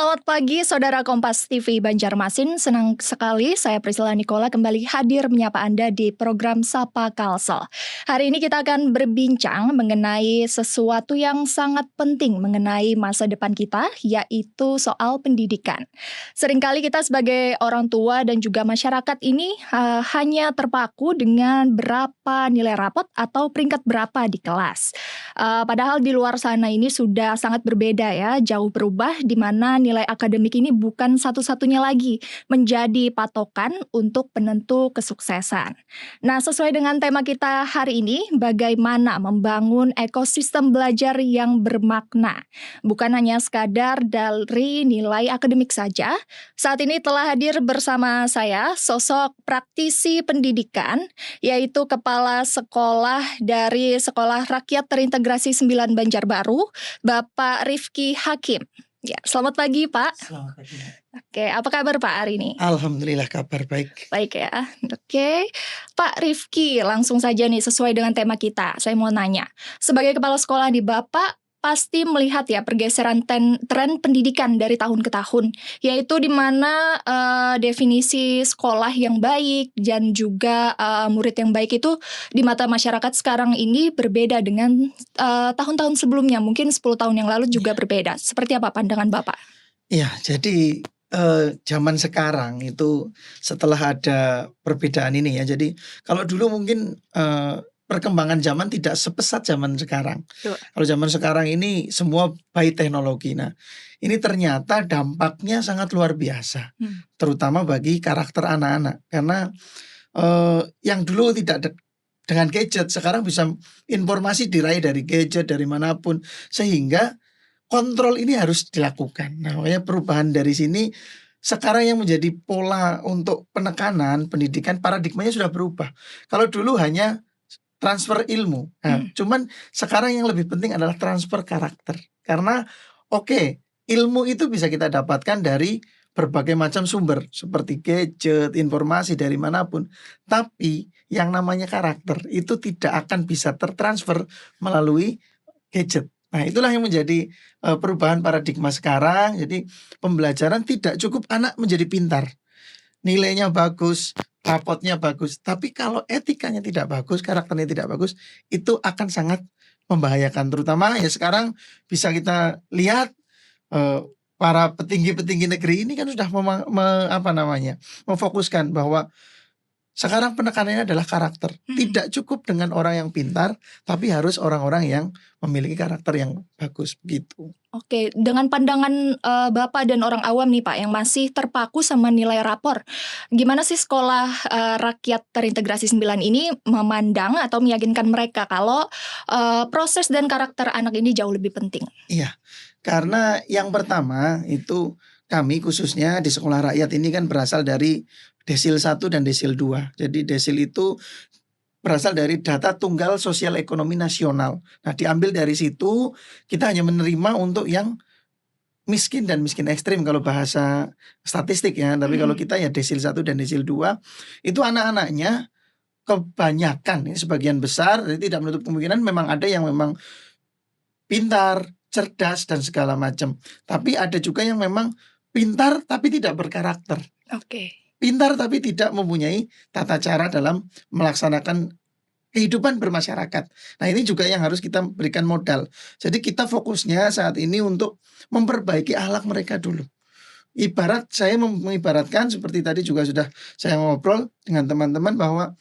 Selamat pagi saudara Kompas TV Banjarmasin. Senang sekali saya Priscilla Nicola kembali hadir menyapa Anda di program Sapa Kalsel. Hari ini kita akan berbincang mengenai sesuatu yang sangat penting mengenai masa depan kita, yaitu soal pendidikan. Seringkali kita sebagai orang tua dan juga masyarakat ini hanya terpaku dengan berapa nilai rapot atau peringkat berapa di kelas. Padahal di luar sana ini sudah sangat berbeda ya, jauh berubah di mana nilai akademik ini bukan satu-satunya lagi menjadi patokan untuk penentu kesuksesan. Nah, sesuai dengan tema kita hari ini, bagaimana membangun ekosistem belajar yang bermakna. Bukan hanya sekadar dari nilai akademik saja. Saat ini telah hadir bersama saya sosok praktisi pendidikan, yaitu Kepala Sekolah dari Sekolah Rakyat Terintegrasi 9 Banjarbaru, Bapak Rifki Hakim. Ya, selamat pagi Pak. Selamat pagi. Oke, apa kabar Pak hari ini? Alhamdulillah kabar baik. Baik ya, oke. Pak Rifki, langsung saja nih sesuai dengan tema kita. Saya mau nanya, sebagai kepala sekolah nih Bapak pasti melihat ya pergeseran tren pendidikan dari tahun ke tahun, yaitu di mana definisi sekolah yang baik dan juga murid yang baik itu di mata masyarakat sekarang ini berbeda dengan tahun-tahun sebelumnya. Mungkin 10 tahun yang lalu juga berbeda. Seperti apa pandangan Bapak? Ya, jadi zaman sekarang itu setelah ada perbedaan ini ya. Jadi kalau dulu mungkin perkembangan zaman tidak sepesat zaman sekarang. Betul. Kalau zaman sekarang ini semua by teknologi. Nah, ini ternyata dampaknya sangat luar biasa, terutama bagi karakter anak-anak. Karena yang dulu tidak dengan gadget, sekarang bisa informasi diraih dari gadget, dari manapun. Sehingga kontrol ini harus dilakukan. Nah, makanya perubahan dari sini sekarang yang menjadi pola untuk penekanan pendidikan, paradigmanya sudah berubah. Kalau dulu hanya transfer ilmu. Nah, cuman sekarang yang lebih penting adalah transfer karakter. Karena ilmu itu bisa kita dapatkan dari berbagai macam sumber seperti gadget, informasi dari manapun. Tapi yang namanya karakter itu tidak akan bisa tertransfer melalui gadget. Nah, itulah yang menjadi perubahan paradigma sekarang. Jadi pembelajaran tidak cukup anak menjadi pintar, nilainya bagus, rapotnya bagus, tapi kalau etikanya tidak bagus, karakternya tidak bagus, itu akan sangat membahayakan. Terutama ya sekarang bisa kita lihat para petinggi-petinggi negeri ini kan sudah memfokuskan bahwa sekarang penekanannya adalah karakter. Tidak cukup dengan orang yang pintar, tapi harus orang-orang yang memiliki karakter yang bagus begitu. Oke, dengan pandangan Bapak dan orang awam nih Pak yang masih terpaku sama nilai rapor, gimana sih sekolah rakyat terintegrasi 9 ini memandang atau meyakinkan mereka kalau proses dan karakter anak ini jauh lebih penting? Iya, karena yang pertama itu kami khususnya di sekolah rakyat ini kan berasal dari desil 1 dan desil 2. Jadi desil itu berasal dari data tunggal sosial ekonomi nasional. Nah, diambil dari situ kita hanya menerima untuk yang miskin dan miskin ekstrim kalau bahasa statistik ya. Tapi kalau kita ya desil 1 dan desil 2 itu anak-anaknya kebanyakan, ini sebagian besar, jadi tidak menutup kemungkinan memang ada yang memang pintar, cerdas dan segala macam. Tapi ada juga yang memang pintar tapi tidak berkarakter. Pintar tapi tidak mempunyai tata cara dalam melaksanakan kehidupan bermasyarakat. Nah, ini juga yang harus kita berikan modal. Jadi kita fokusnya saat ini untuk memperbaiki akhlak mereka dulu. Ibarat saya mengibaratkan seperti tadi juga sudah saya ngobrol dengan teman-teman bahwa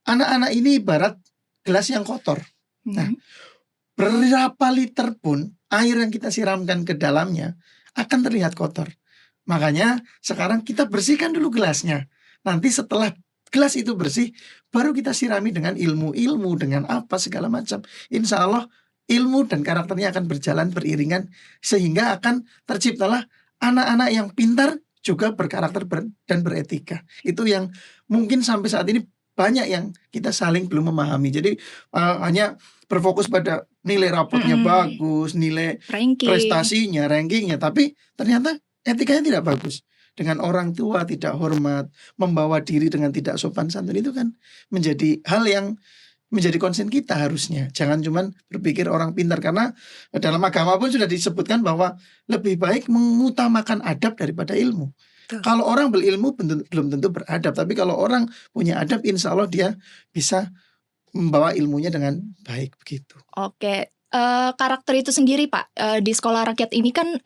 anak-anak ini ibarat gelas yang kotor. Nah, berapa liter pun air yang kita siramkan ke dalamnya akan terlihat kotor. Makanya sekarang kita bersihkan dulu gelasnya. Nanti setelah gelas itu bersih, baru kita sirami dengan ilmu-ilmu, dengan apa segala macam. Insya Allah ilmu dan karakternya akan berjalan beriringan, sehingga akan terciptalah anak-anak yang pintar juga berkarakter dan beretika. Itu yang mungkin sampai saat ini banyak yang kita saling belum memahami. Jadi hanya berfokus pada nilai rapotnya bagus, nilai prestasinya, rankingnya, tapi ternyata etikanya tidak bagus. Dengan orang tua tidak hormat, membawa diri dengan tidak sopan santun, itu kan menjadi hal yang menjadi concern kita harusnya. Jangan cuman berpikir orang pintar, karena dalam agama pun sudah disebutkan bahwa lebih baik mengutamakan adab daripada ilmu. Betul. Kalau orang berilmu belum tentu beradab, tapi kalau orang punya adab, insya Allah dia bisa membawa ilmunya dengan baik begitu. Oke, karakter itu sendiri Pak, di sekolah rakyat ini kan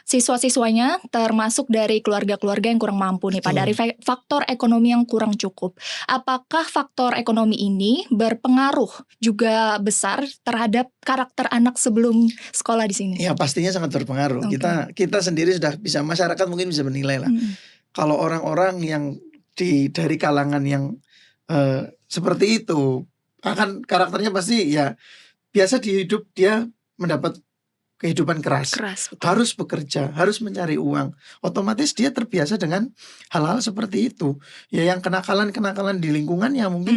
siswa-siswanya termasuk dari keluarga-keluarga yang kurang mampu nih Pak, Betul. dari faktor ekonomi yang kurang cukup. Apakah faktor ekonomi ini berpengaruh juga besar terhadap karakter anak sebelum sekolah di sini? Ya pastinya sangat berpengaruh. Oke. Kita sendiri sudah bisa, masyarakat mungkin bisa menilai lah. Kalau orang-orang yang dari kalangan yang seperti itu, akan karakternya pasti ya biasa di hidup dia mendapat kehidupan keras, Betul. harus bekerja, harus mencari uang. Otomatis dia terbiasa dengan hal-hal seperti itu. Ya yang kenakalan-kenakalan di lingkungannya mungkin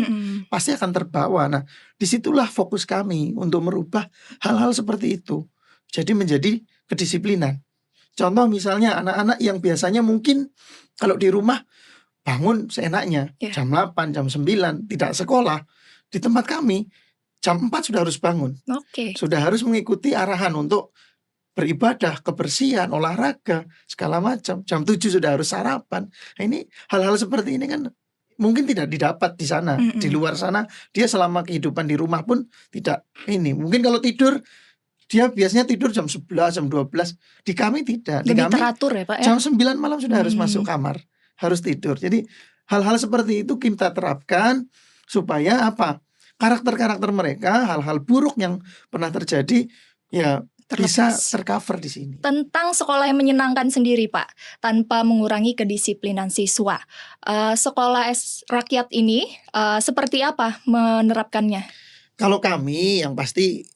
pasti akan terbawa. Nah, disitulah fokus kami untuk merubah hal-hal seperti itu. Jadi menjadi kedisiplinan. Contoh misalnya anak-anak yang biasanya mungkin kalau di rumah bangun seenaknya, jam 8, jam 9 tidak sekolah. Di tempat kami jam 4 sudah harus bangun. Sudah harus mengikuti arahan untuk beribadah, kebersihan, olahraga, segala macam. Jam 7 sudah harus sarapan. Nah, ini hal-hal seperti ini kan mungkin tidak didapat di sana. Di luar sana dia selama kehidupan di rumah pun tidak ini. Mungkin kalau tidur dia biasanya tidur jam 11, jam 12. Di kami tidak. Di Lebih kami teratur ya Pak ya? jam 9 malam sudah harus masuk kamar, harus tidur. Jadi hal-hal seperti itu kita terapkan supaya apa? Karakter-karakter mereka, hal-hal buruk yang pernah terjadi ya bisa tercover di sini. Tentang sekolah yang menyenangkan sendiri Pak, tanpa mengurangi kedisiplinan siswa. Sekolah rakyat ini seperti apa menerapkannya? Kalau kami yang pasti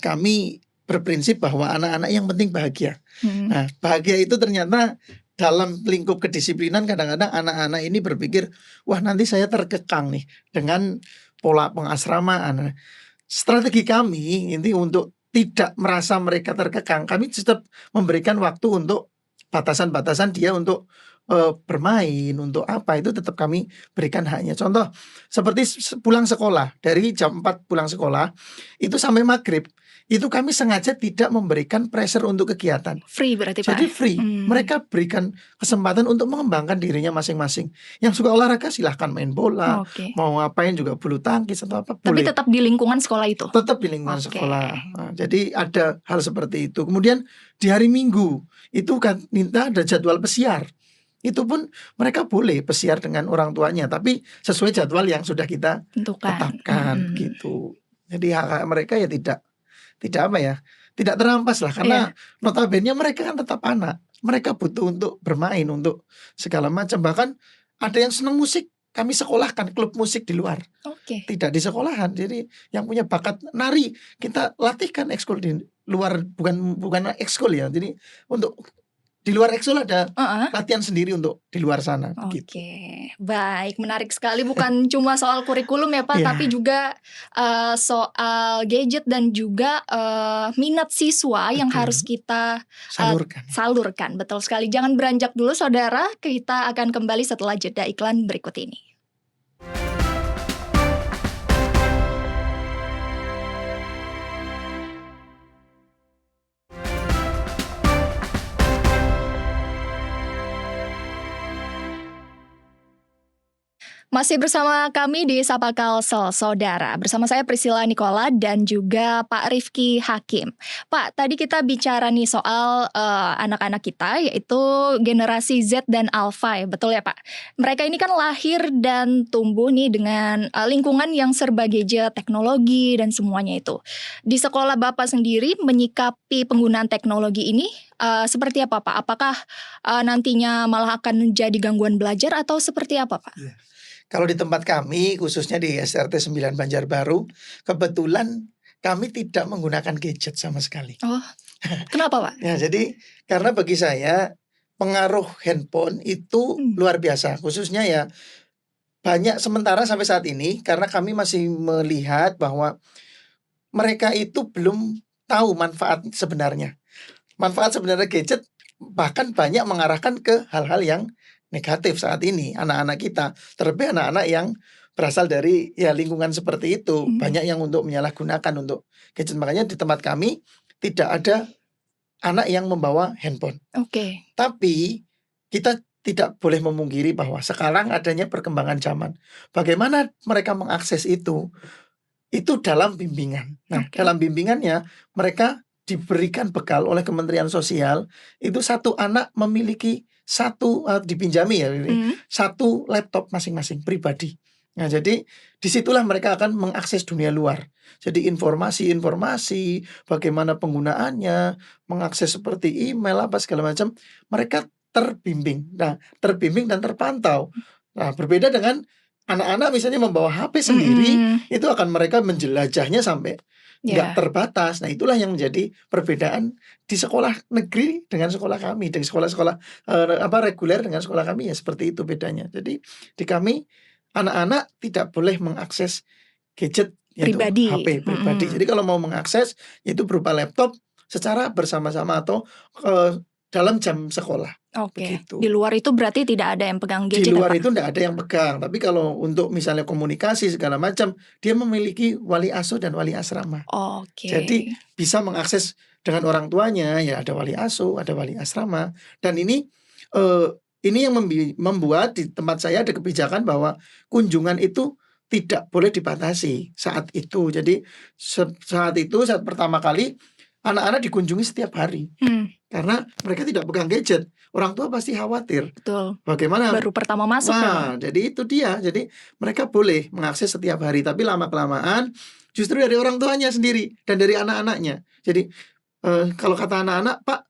kami berprinsip bahwa anak-anak yang penting bahagia. Nah, bahagia itu ternyata dalam lingkup kedisiplinan kadang-kadang anak-anak ini berpikir, wah nanti saya terkekang nih dengan pola pengasramaan. Strategi kami ini untuk tidak merasa mereka terkekang. Kami tetap memberikan waktu untuk batasan-batasan dia untuk bermain, untuk apa itu tetap kami berikan haknya. Contoh seperti pulang sekolah, dari jam 4 pulang sekolah itu sampai maghrib, itu kami sengaja tidak memberikan pressure untuk kegiatan. Free berarti Pak? Jadi free. Mereka berikan kesempatan untuk mengembangkan dirinya masing-masing. Yang suka olahraga silahkan main bola, mau ngapain juga, bulu tangkis atau apa Tapi boleh. tetap di lingkungan sekolah itu? Tetap di lingkungan sekolah. Nah, jadi ada hal seperti itu. Kemudian di hari Minggu itu kan minta ada jadwal pesiar. Itu pun mereka boleh pesiar dengan orang tuanya, tapi sesuai jadwal yang sudah kita tetapkan gitu. Jadi hak mereka ya tidak apa ya, tidak terampas lah, karena notabene mereka kan tetap anak. Mereka butuh untuk bermain, untuk segala macam. Bahkan ada yang senang musik, kami sekolahkan klub musik di luar. Tidak di sekolahan. Jadi yang punya bakat nari kita latihkan ekskul di luar, bukan ekskul ya. Jadi untuk di luar ekskul ada latihan sendiri untuk di luar sana. Baik, menarik sekali. Bukan cuma soal kurikulum ya Pak, tapi juga soal gadget dan juga minat siswa yang harus kita salurkan. Betul sekali. Jangan beranjak dulu saudara, kita akan kembali setelah jeda iklan berikut ini. Masih bersama kami di Sapa Kalsel, saudara. Bersama saya Priscilla Nicola dan juga Pak Rifki Hakim. Pak, tadi kita bicara nih soal anak-anak kita, yaitu generasi Z dan Alpha, ya, betul ya Pak? Mereka ini kan lahir dan tumbuh nih dengan lingkungan yang serba gadget, teknologi, dan semuanya itu. Di sekolah Bapak sendiri menyikapi penggunaan teknologi ini seperti apa Pak? Apakah nantinya malah akan menjadi gangguan belajar atau seperti apa Pak? Kalau di tempat kami, khususnya di SRT 9 Banjarbaru, kebetulan kami tidak menggunakan gadget sama sekali. Kenapa Pak? Ya, jadi karena bagi saya pengaruh handphone itu luar biasa. Khususnya ya banyak sementara sampai saat ini, karena kami masih melihat bahwa mereka itu belum tahu manfaat sebenarnya. Manfaat sebenarnya gadget bahkan banyak mengarahkan ke hal-hal yang negatif saat ini, anak-anak kita, terlebih anak-anak yang berasal dari ya lingkungan seperti itu. Hmm. Banyak yang untuk menyalahgunakan untuk gadget. Makanya di tempat kami tidak ada anak yang membawa handphone. Oke. Tapi kita tidak boleh memungkiri bahwa sekarang adanya perkembangan zaman. Bagaimana mereka mengakses itu dalam bimbingan. Nah, Oke. dalam bimbingannya mereka diberikan bekal oleh Kementerian Sosial, itu satu anak memiliki dipinjami ya ini, Hmm. satu laptop masing-masing pribadi. Nah, jadi disitulah mereka akan mengakses dunia luar. Jadi informasi-informasi, bagaimana penggunaannya, mengakses seperti email apa segala macam, mereka terbimbing. Nah, terbimbing dan terpantau. Nah, berbeda dengan anak-anak misalnya membawa HP sendiri, itu akan mereka menjelajahnya sampai nggak Ya. terbatas. Nah, itulah yang menjadi perbedaan di sekolah negeri dengan sekolah kami, dengan sekolah-sekolah reguler dengan sekolah kami ya seperti itu bedanya. Jadi di kami anak-anak tidak boleh mengakses gadget yaitu Pribadi. HP pribadi. Jadi kalau mau mengakses itu berupa laptop secara bersama-sama atau dalam jam sekolah. Oke. Begitu. Di luar itu berarti tidak ada yang pegang Di gadget ya, luar Pak? itu tidak ada yang pegang. Tapi kalau untuk misalnya komunikasi segala macam, dia memiliki wali asuh dan wali asrama. Oke. Jadi bisa mengakses dengan orang tuanya, ya ada wali asuh, ada wali asrama. Dan ini yang membuat di tempat saya ada kebijakan bahwa kunjungan itu tidak boleh dibatasi saat itu. Jadi saat pertama kali anak-anak dikunjungi setiap hari. Karena mereka tidak pegang gadget. Orang tua pasti khawatir. Betul. Bagaimana? Baru pertama masuk ya, Pak? Jadi itu dia. Jadi mereka boleh mengakses setiap hari. Tapi lama-kelamaan justru dari orang tuanya sendiri dan dari anak-anaknya. Jadi kalau kata anak-anak, Pak,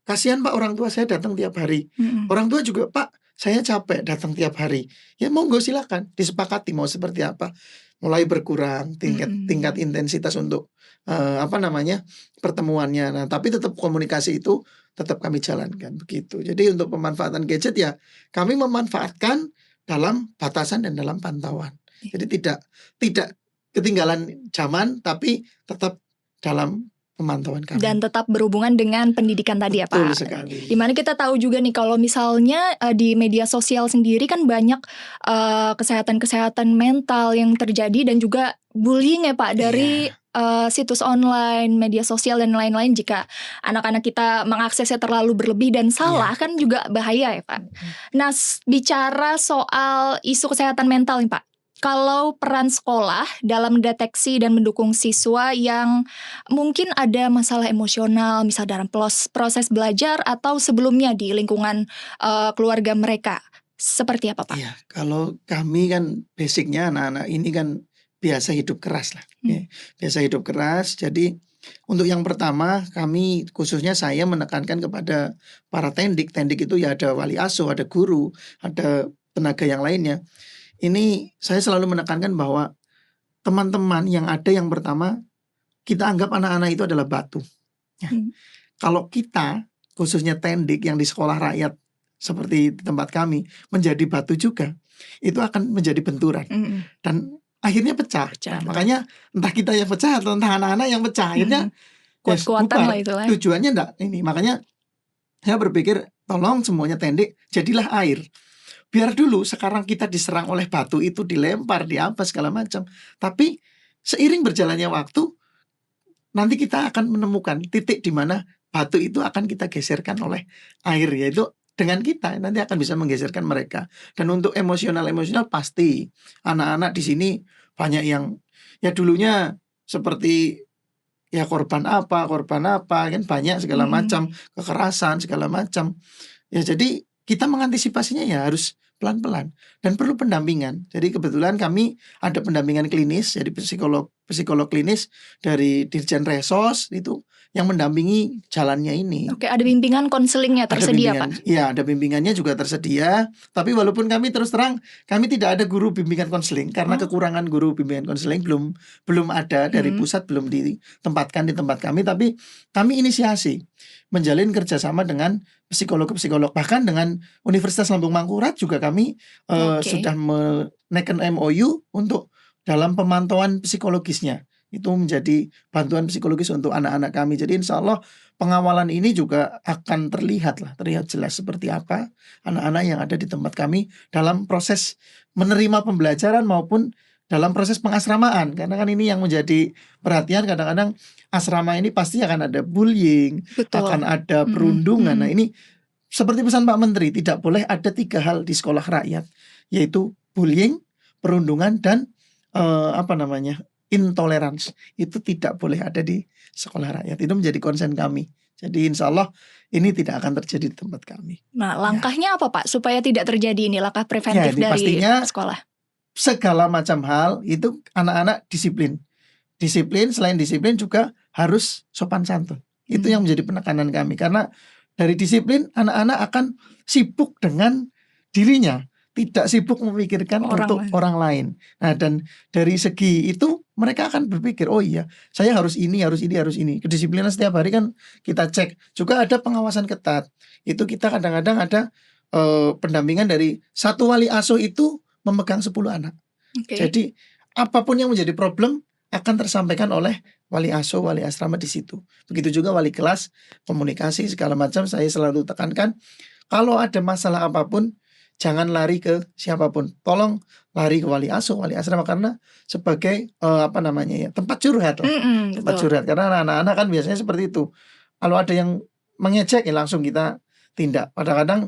kasihan Pak orang tua saya datang tiap hari. Orang tua juga, Pak, saya capek datang tiap hari. Ya monggo silakan disepakati mau seperti apa. Mulai berkurang tingkat intensitas untuk pertemuannya. Nah, tapi tetap komunikasi itu tetap kami jalankan begitu. Jadi untuk pemanfaatan gadget ya kami memanfaatkan dalam batasan dan dalam pantauan. Jadi tidak ketinggalan zaman tapi tetap dalam pemantauan kami. Dan tetap berhubungan dengan pendidikan tadi ya, Pak. Betul sekali. Dimana kita tahu juga nih kalau misalnya di media sosial sendiri kan banyak kesehatan mental yang terjadi dan juga bullying ya, Pak, dari situs online, media sosial dan lain-lain. Jika anak-anak kita mengaksesnya terlalu berlebih dan salah kan juga bahaya ya, Pak. Nah, bicara soal isu kesehatan mental nih, Pak. Kalau peran sekolah dalam mendeteksi dan mendukung siswa yang mungkin ada masalah emosional, misal dalam proses belajar atau sebelumnya di lingkungan keluarga mereka, seperti apa, Pak? Iya, kalau kami kan basicnya anak-anak ini kan biasa hidup keras lah. Biasa hidup keras. Jadi untuk yang pertama kami khususnya saya menekankan kepada para tendik. Tendik itu ya ada wali asuh, ada guru, ada tenaga yang lainnya. Ini saya selalu menekankan bahwa teman-teman yang ada yang pertama kita anggap anak-anak itu adalah batu. Kalau kita khususnya tendik yang di sekolah rakyat seperti di tempat kami menjadi batu juga, itu akan menjadi benturan dan akhirnya pecah. Nah, makanya entah kita yang pecah atau entah anak-anak yang pecah, akhirnya kuat-kuatan lah itulah. Tujuannya enggak ini. Makanya saya berpikir tolong semuanya tendik jadilah air. Biar dulu sekarang kita diserang oleh batu itu, dilempar, di apa segala macam. Tapi seiring berjalannya waktu, nanti kita akan menemukan titik di mana batu itu akan kita geserkan oleh air, yaitu dengan kita nanti akan bisa menggeserkan mereka. Dan untuk emosional pasti anak-anak di sini banyak yang ya dulunya seperti ya korban apa kan banyak segala macam, kekerasan segala macam. Ya jadi kita mengantisipasinya ya harus pelan-pelan dan perlu pendampingan. Jadi kebetulan kami ada pendampingan klinis, jadi psikolog klinis dari Dirjen Resos itu yang mendampingi jalannya ini. Oke, ada bimbingan konselingnya tersedia, Pak? Iya, ada bimbingannya juga tersedia. Tapi walaupun kami terus terang kami tidak ada guru bimbingan konseling karena kekurangan guru bimbingan konseling belum ada dari pusat, belum ditempatkan di tempat kami. Tapi kami inisiasi menjalin kerjasama dengan psikolog-psikolog, bahkan dengan Universitas Lambung Mangkurat juga kami sudah menaikkan MOU untuk dalam pemantauan psikologisnya. Itu menjadi bantuan psikologis untuk anak-anak kami. Jadi insya Allah pengawalan ini juga akan terlihat jelas seperti apa anak-anak yang ada di tempat kami dalam proses menerima pembelajaran maupun dalam proses pengasramaan. Karena kan ini yang menjadi perhatian, kadang-kadang asrama ini pasti akan ada bullying, Betul. akan ada perundungan. Nah ini seperti pesan Pak Menteri, tidak boleh ada 3 hal di sekolah rakyat, yaitu bullying, perundungan, dan intolerance. Itu tidak boleh ada di sekolah rakyat. Itu menjadi konsen kami. Jadi insya Allah ini tidak akan terjadi di tempat kami. Nah, langkahnya apa Pak supaya tidak terjadi ini, langkah preventif Jadi dari pastinya sekolah? segala macam hal itu anak-anak disiplin. Disiplin, selain disiplin juga harus sopan santun. Itu yang menjadi penekanan kami. Karena dari disiplin anak-anak akan sibuk dengan dirinya, tidak sibuk memikirkan orang lain. Nah, dan dari segi itu mereka akan berpikir, oh iya, saya harus ini, harus ini, harus ini. Kedisiplinan setiap hari kan kita cek. Juga ada pengawasan ketat. Itu kita kadang-kadang ada pendampingan dari satu wali asuh itu memegang 10 anak. Jadi apapun yang menjadi problem akan tersampaikan oleh wali asuh, wali asrama di situ. Begitu juga wali kelas, komunikasi segala macam. Saya selalu tekankan, kalau ada masalah apapun jangan lari ke siapapun. Tolong lari ke wali asuh, wali asrama, karena sebagai tempat curhat lah. Tempat curhat, karena anak-anak kan biasanya seperti itu. Kalau ada yang mengejek ya langsung kita tindak. Kadang-kadang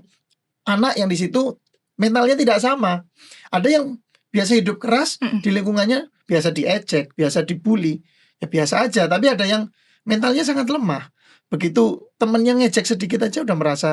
anak yang di situ mentalnya tidak sama. Ada yang biasa hidup keras, di lingkungannya biasa diejek, biasa dibully, ya biasa aja. Tapi ada yang mentalnya sangat lemah. Begitu temennya ngejek sedikit aja udah merasa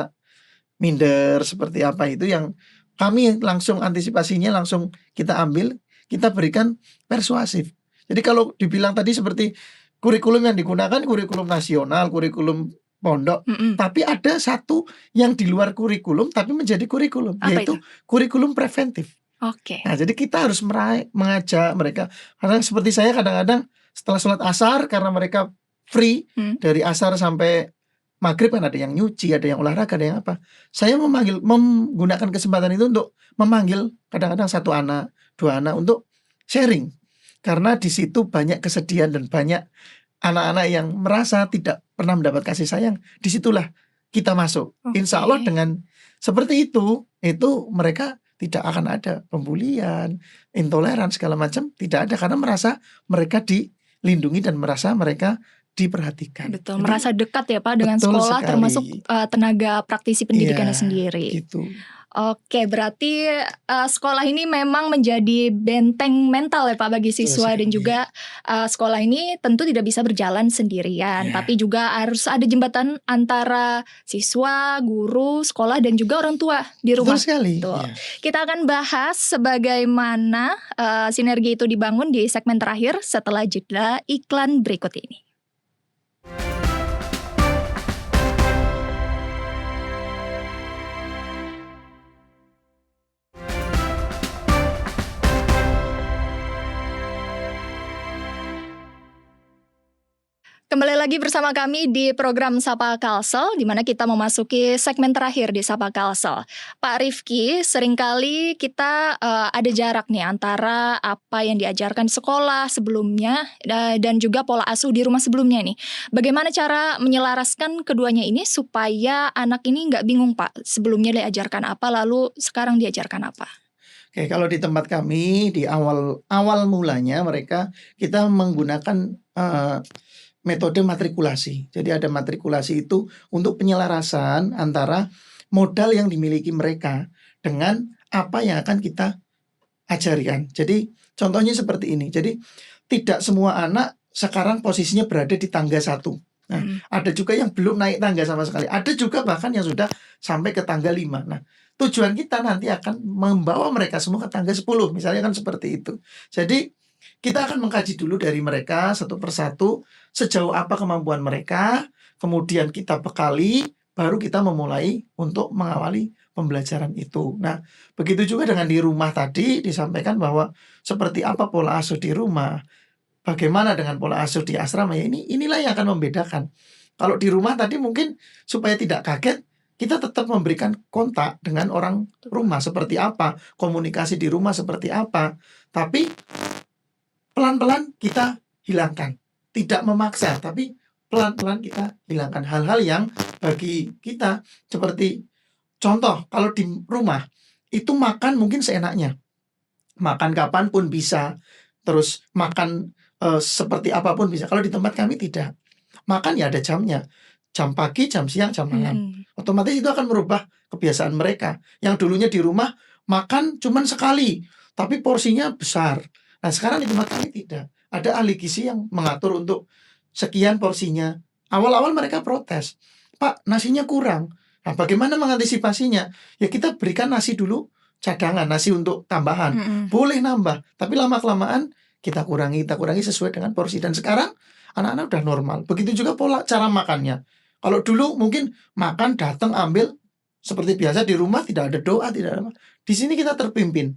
minder, seperti apa. Itu yang kami langsung antisipasinya, langsung kita ambil, kita berikan persuasif. Jadi kalau dibilang tadi seperti kurikulum yang digunakan, kurikulum nasional, kurikulum pondok, tapi ada satu yang di luar kurikulum tapi menjadi kurikulum, yaitu kurikulum preventif. Nah, jadi kita harus mengajak mereka, karena seperti saya kadang-kadang setelah sholat asar, karena mereka free dari asar sampai maghrib kan ada yang nyuci, ada yang olahraga, ada yang apa. Saya menggunakan kesempatan itu untuk memanggil kadang-kadang 1 anak, 2 anak untuk sharing, karena di situ banyak kesedihan dan banyak anak-anak yang merasa tidak pernah mendapat kasih sayang. Disitulah kita masuk. Insya Allah dengan seperti itu mereka tidak akan ada pembulian, intoleran segala macam, tidak ada, karena merasa mereka dilindungi dan merasa mereka diperhatikan. Betul, merasa dekat ya Pak dengan sekolah, termasuk tenaga praktisi pendidikannya sendiri. Gitu. Oke, berarti sekolah ini memang menjadi benteng mental ya Pak bagi siswa, dan juga sekolah ini tentu tidak bisa berjalan sendirian, tapi juga harus ada jembatan antara siswa, guru, sekolah, dan juga orang tua di rumah. Betul sekali. Kita akan bahas sebagaimana sinergi itu dibangun di segmen terakhir setelah jeda iklan berikut ini. Kembali lagi bersama kami di program Sapa Kalsel, di mana kita memasuki segmen terakhir di Sapa Kalsel. Pak Rifki, seringkali kita ada jarak nih antara apa yang diajarkan sekolah sebelumnya dan juga pola asuh di rumah sebelumnya nih. Bagaimana cara menyelaraskan keduanya ini supaya anak ini nggak bingung Pak, sebelumnya diajarkan apa lalu sekarang diajarkan apa? Oke, kalau di tempat kami di awal mulanya kita menggunakan metode matrikulasi. Jadi ada matrikulasi itu untuk penyelarasan antara modal yang dimiliki mereka dengan apa yang akan kita ajarikan. Jadi contohnya seperti ini. Jadi tidak semua anak sekarang posisinya berada di tangga 1. Nah, ada juga yang belum naik tangga sama sekali. Ada juga bahkan yang sudah sampai ke tangga 5. Nah, tujuan kita nanti akan membawa mereka semua ke tangga 10. Misalnya kan seperti itu. Jadi kita akan mengkaji dulu dari mereka satu persatu sejauh apa kemampuan mereka, kemudian kita bekali, baru kita memulai untuk mengawali pembelajaran itu. Nah, begitu juga dengan di rumah tadi disampaikan bahwa seperti apa pola asuh di rumah, bagaimana dengan pola asuh di asrama, ya inilah yang akan membedakan. Kalau di rumah tadi mungkin supaya tidak kaget, kita tetap memberikan kontak dengan orang rumah seperti apa, komunikasi di rumah seperti apa, tapi pelan-pelan kita hilangkan. Tidak memaksa, tapi pelan-pelan kita hilangkan hal-hal yang bagi kita seperti contoh kalau di rumah itu makan mungkin seenaknya, makan kapan pun bisa, terus makan seperti apapun bisa. Kalau di tempat kami tidak, makan ya ada jamnya, jam pagi, jam siang, jam malam. Otomatis itu akan merubah kebiasaan mereka yang dulunya di rumah makan cuman sekali, tapi porsinya besar. Nah sekarang di tempat kami tidak, ada ahli gizi yang mengatur untuk sekian porsinya. Awal-awal mereka protes, Pak nasinya kurang. Nah bagaimana mengantisipasinya? Ya kita berikan nasi dulu cadangan, nasi untuk tambahan. Boleh nambah, tapi lama-kelamaan kita kurangi sesuai dengan porsi. Dan sekarang anak-anak udah normal. Begitu juga pola cara makannya. Kalau dulu mungkin makan datang ambil seperti biasa di rumah, tidak ada doa, tidak ada apa. Di sini kita terpimpin.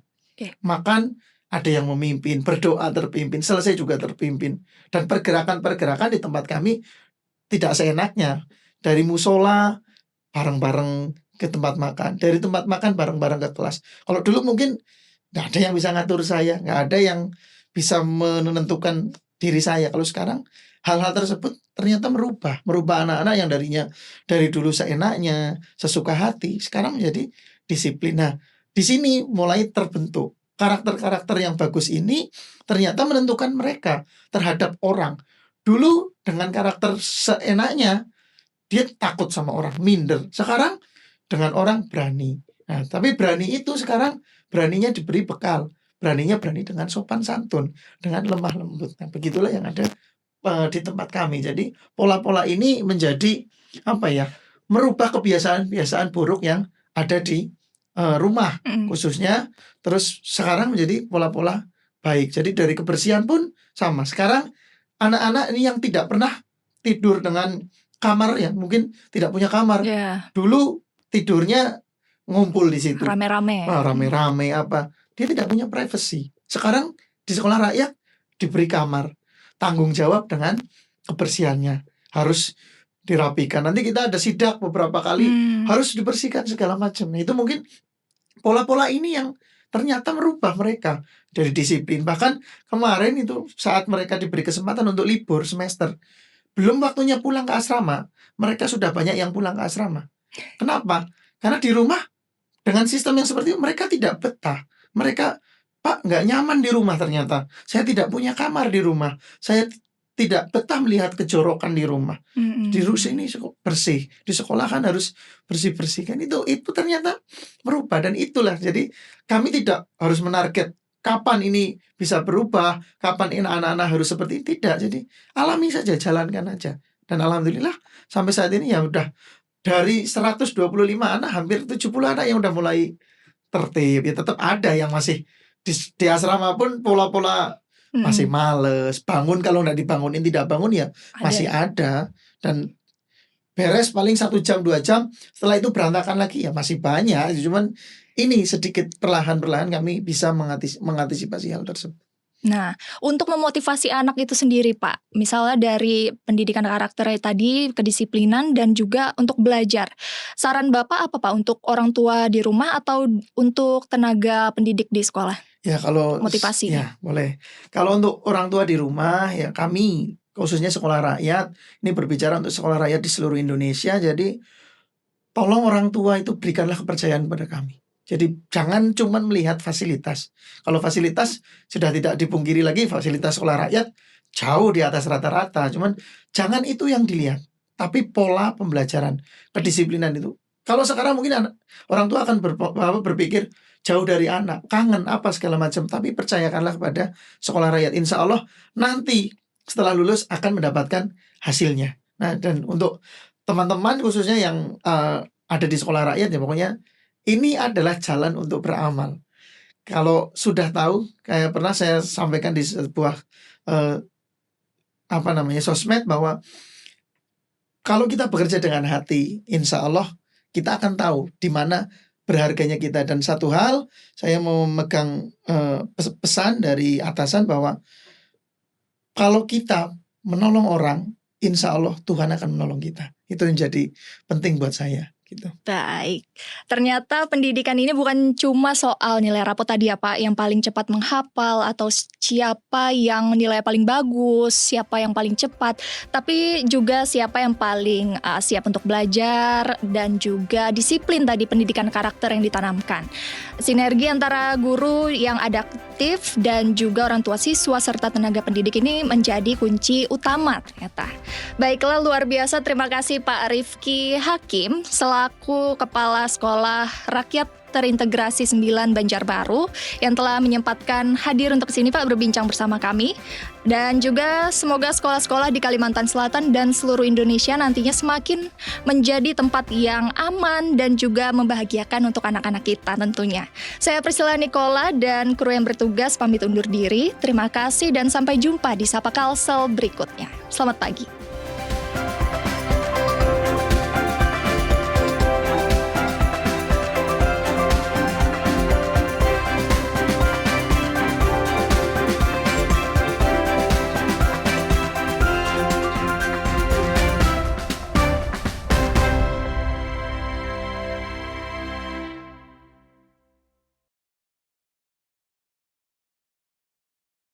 Makan ada yang memimpin, berdoa terpimpin, selesai juga terpimpin. Dan pergerakan-pergerakan di tempat kami tidak seenaknya. Dari musola bareng-bareng ke tempat makan, dari tempat makan bareng-bareng ke kelas. Kalau dulu mungkin nggak ada yang bisa ngatur saya, nggak ada yang bisa menentukan diri saya. Kalau sekarang hal-hal tersebut ternyata merubah anak-anak yang dari dulu seenaknya, sesuka hati, sekarang menjadi disiplin. Nah, di sini mulai terbentuk karakter-karakter yang bagus ini ternyata menentukan mereka terhadap orang. Dulu dengan karakter seenaknya dia takut sama orang, minder. Sekarang dengan orang berani. Nah, tapi berani itu sekarang beraninya diberi bekal. Berani dengan sopan santun, dengan lemah lembut. Nah, begitulah yang ada di tempat kami. Jadi pola-pola ini menjadi merubah kebiasaan-kebiasaan buruk yang ada di rumah khususnya. Terus sekarang menjadi pola-pola baik. Jadi dari kebersihan pun sama. Sekarang anak-anak ini yang tidak pernah tidur dengan kamar ya, mungkin tidak punya kamar. Dulu tidurnya ngumpul di situ. Rame-rame apa. Dia tidak punya privacy. Sekarang di sekolah rakyat diberi kamar. Tanggung jawab dengan kebersihannya. Harus dirapikan. Nanti kita ada sidak beberapa kali. Harus dibersihkan segala macam. Nah, itu mungkin pola-pola ini yang ternyata merubah mereka dari disiplin. Bahkan kemarin itu saat mereka diberi kesempatan untuk libur semester, belum waktunya pulang ke asrama, mereka sudah banyak yang pulang ke asrama. Kenapa? Karena di rumah dengan sistem yang seperti itu mereka tidak betah. Mereka, Pak, nggak nyaman di rumah ternyata. Saya tidak punya kamar di rumah. Saya tidak betah melihat kejorokan di rumah. Di sini bersih, di sekolah kan harus bersih-bersih kan. Itu ternyata merubah. Dan itulah, jadi kami tidak harus menarget kapan ini bisa berubah, kapan ini anak-anak harus seperti ini. Tidak, jadi alami saja, jalankan aja. Dan alhamdulillah sampai saat ini ya udah dari 125 anak, hampir 70 anak yang udah mulai tertib. Ya tetap ada yang masih di asrama pun pola-pola masih males, bangun kalau nggak dibangunin tidak bangun ya masih ada. Dan beres paling 1 jam 2 jam, setelah itu berantakan lagi ya masih banyak. Cuman ini sedikit perlahan-perlahan kami bisa mengantisipasi hal tersebut. Nah, untuk memotivasi anak itu sendiri Pak, misalnya dari pendidikan karakternya tadi, kedisiplinan dan juga untuk belajar. Saran Bapak apa Pak untuk orang tua di rumah atau untuk tenaga pendidik di sekolah? Ya kalau motivasi. Ya boleh. Kalau untuk orang tua di rumah ya kami khususnya sekolah rakyat, ini berbicara untuk sekolah rakyat di seluruh Indonesia. Jadi tolong orang tua itu berikanlah kepercayaan pada kami. Jadi jangan cuma melihat fasilitas. Kalau fasilitas sudah tidak dipungkiri lagi, fasilitas sekolah rakyat jauh di atas rata-rata. Cuman jangan itu yang dilihat, tapi pola pembelajaran, kedisiplinan itu. Kalau sekarang mungkin orang tua akan berpikir jauh dari anak, kangen apa segala macam. Tapi percayakanlah kepada sekolah rakyat. Insya Allah nanti setelah lulus akan mendapatkan hasilnya. Nah, dan untuk teman-teman khususnya yang ada di sekolah rakyat ya pokoknya ini adalah jalan untuk beramal. Kalau sudah tahu, kayak pernah saya sampaikan di sebuah sosmed bahwa kalau kita bekerja dengan hati, insya Allah kita akan tahu di mana berharganya kita. Dan satu hal, saya mau memegang pesan dari atasan bahwa kalau kita menolong orang, insya Allah Tuhan akan menolong kita. Itu yang jadi penting buat saya. gitu. Baik, ternyata pendidikan ini bukan cuma soal nilai rapot tadi ya Pak, yang paling cepat menghafal atau siapa yang nilai paling bagus, siapa yang paling cepat, tapi juga siapa yang paling siap untuk belajar dan juga disiplin tadi pendidikan karakter yang ditanamkan. Sinergi antara guru yang adaptif dan juga orang tua siswa serta tenaga pendidik ini menjadi kunci utama ternyata. Baiklah, luar biasa, terima kasih Pak Rifki Hakim selaku Kepala Sekolah Rakyat Terintegrasi 9 Banjarbaru yang telah menyempatkan hadir untuk kesini Pak berbincang bersama kami. Dan juga semoga sekolah-sekolah di Kalimantan Selatan dan seluruh Indonesia nantinya semakin menjadi tempat yang aman dan juga membahagiakan untuk anak-anak kita tentunya. Saya Priscilla Nicola dan kru yang bertugas pamit undur diri. Terima kasih dan sampai jumpa di Sapa Kalsel berikutnya. Selamat pagi.